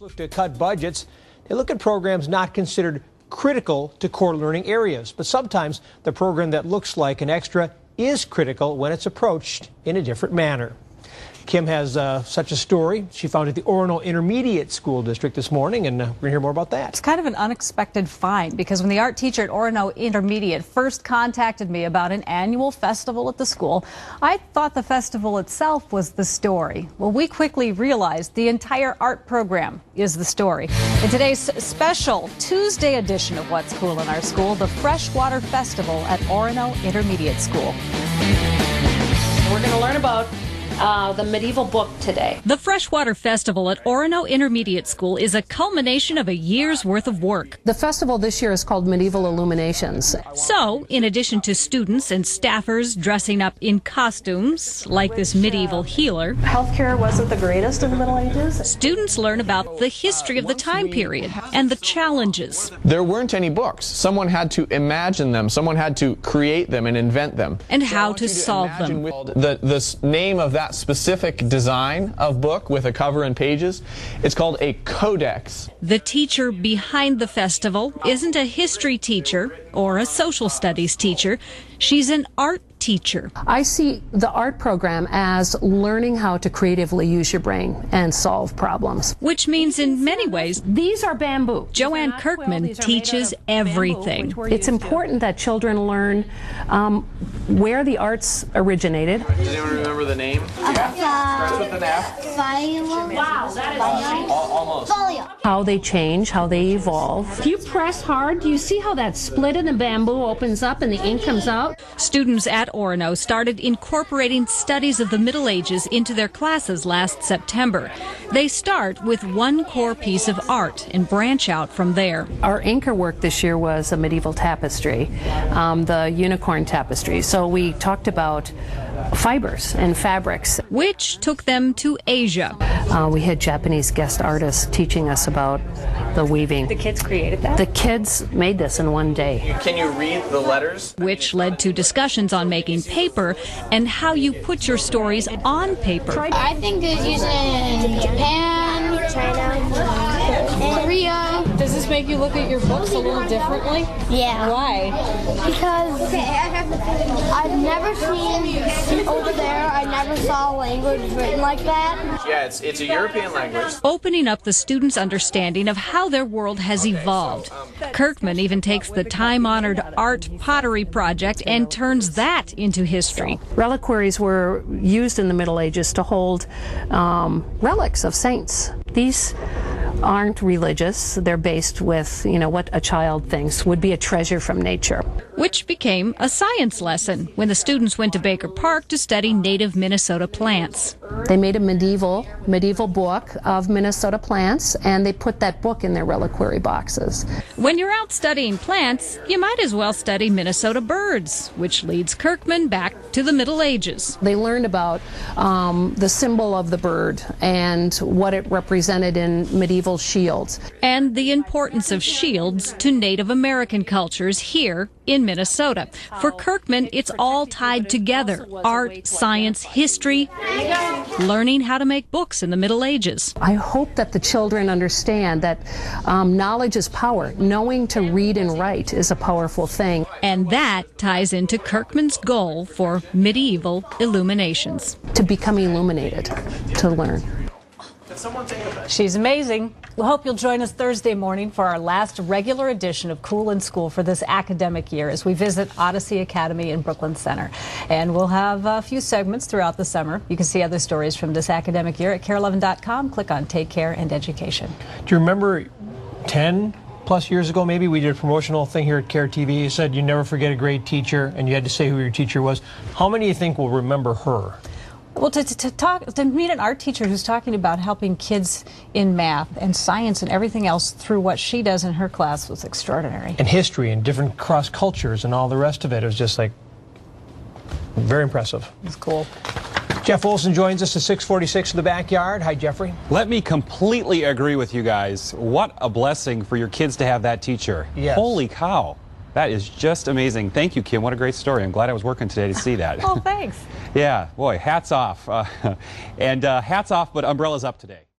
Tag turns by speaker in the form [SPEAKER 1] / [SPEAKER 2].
[SPEAKER 1] Look to cut budgets. They look at programs not considered critical to core learning areas, but sometimes the program that looks like an extra is critical when it's approached in a different manner. Kim has such a story she found at the Orono Intermediate School District this morning, and we're going to hear more about that.
[SPEAKER 2] It's kind of an unexpected find, because when the art teacher at Orono Intermediate first contacted me about an annual festival at the school, I thought the festival itself was the story. Well, we quickly realized the entire art program is the story. In today's special Tuesday edition of What's Cool in Our School, the Freshwater Festival at Orono Intermediate School.
[SPEAKER 3] We're going to learn about the medieval book today.
[SPEAKER 4] The Freshwater Festival at Orono Intermediate School is a culmination of a year's worth of work.
[SPEAKER 5] The festival this year is called Medieval Illuminations.
[SPEAKER 4] So, in addition to students and staffers dressing up in costumes, like this medieval healer,
[SPEAKER 3] Healthcare wasn't the greatest in the Middle Ages.
[SPEAKER 4] students learn about the history of the time period and the challenges.
[SPEAKER 6] There weren't any books. Someone had to imagine them. Someone had to create them and invent them.
[SPEAKER 4] And how to solve them.
[SPEAKER 6] The name of that specific design of book with a cover and pages, it's called a codex.
[SPEAKER 4] The teacher behind the festival isn't a history teacher or a social studies teacher. She's an art teacher.
[SPEAKER 5] I see the art program as learning how to creatively use your brain and solve problems.
[SPEAKER 4] Which means in many ways,
[SPEAKER 5] These are bamboo.
[SPEAKER 4] Joanne Kirkman teaches everything.
[SPEAKER 5] It's important that children learn where the arts originated.
[SPEAKER 6] Does anyone remember the name? Starts with an F. Almost.
[SPEAKER 5] How they change, how they evolve. If you press hard, do you see how that split in the bamboo opens up and the ink comes out?
[SPEAKER 4] Students at Orono started incorporating studies of the Middle Ages into their classes last September. They start with one core piece of art and branch out from there.
[SPEAKER 5] Our anchor work this year was a medieval tapestry, the unicorn tapestry. So we talked about fibers and fabrics.
[SPEAKER 4] Which took them to Asia.
[SPEAKER 5] We had Japanese guest artists teaching us about the weaving.
[SPEAKER 3] The kids created that?
[SPEAKER 5] The kids made this in one day.
[SPEAKER 6] Can you read the letters?
[SPEAKER 4] Which led to discussions on making paper and how you put your stories on paper.
[SPEAKER 7] I think it's used in Japan, China, Korea.
[SPEAKER 2] Does this make you look at your books a little differently?
[SPEAKER 7] Yeah.
[SPEAKER 2] Why?
[SPEAKER 7] Because I've never seen over there, I never saw a language written like that.
[SPEAKER 6] Yeah, it's a European language.
[SPEAKER 4] Opening up the students' understanding of how their world has evolved. Kirkman even takes the time-honored art pottery project and turns that into history.
[SPEAKER 5] Reliquaries were used in the Middle Ages to hold relics of saints. These aren't religious. They're based with, what a child thinks would be a treasure from nature.
[SPEAKER 4] Which became a science lesson when the students went to Baker Park to study native Minnesota plants.
[SPEAKER 5] They made a medieval book of Minnesota plants, and they put that book in their reliquary boxes.
[SPEAKER 4] When you're out studying plants, you might as well study Minnesota birds, which leads Kirkman back to the Middle Ages.
[SPEAKER 5] They learned about the symbol of the bird and what it represented in medieval shields.
[SPEAKER 4] And the importance of shields to Native American cultures here in Minnesota. For Kirkman, it's all tied together. Art, science, history, learning how to make books in the Middle Ages.
[SPEAKER 5] I hope that the children understand that knowledge is power. Knowing to read and write is a powerful thing.
[SPEAKER 4] And that ties into Kirkman's goal for medieval illuminations.
[SPEAKER 5] To become illuminated, to learn.
[SPEAKER 2] She's amazing. We hope you'll join us Thursday morning for our last regular edition of Cool in School for this academic year as we visit Odyssey Academy in Brooklyn Center. And we'll have a few segments throughout the summer. You can see other stories from this academic year at KARE11.com. Click on Take Care and Education.
[SPEAKER 1] Do you remember 10 plus years ago, maybe we did a promotional thing here at KARE TV? You said you never forget a great teacher, and you had to say who your teacher was. How many do you think will remember her?
[SPEAKER 2] Well, to meet an art teacher who's talking about helping kids in math and science and everything else through what she does in her class was extraordinary.
[SPEAKER 1] And history and different cross cultures and all the rest of it. It was just like very impressive.
[SPEAKER 2] It's cool.
[SPEAKER 1] Jeff Olson joins us at 646 in the backyard. Hi, Jeffrey.
[SPEAKER 8] Let me completely agree with you guys. What a blessing for your kids to have that teacher.
[SPEAKER 1] Yes.
[SPEAKER 8] Holy cow. That is just amazing. Thank you, Kim. What a great story. I'm glad I was working today to see that.
[SPEAKER 2] Oh, thanks.
[SPEAKER 8] Yeah, boy, hats off. Hats off, but umbrellas up today.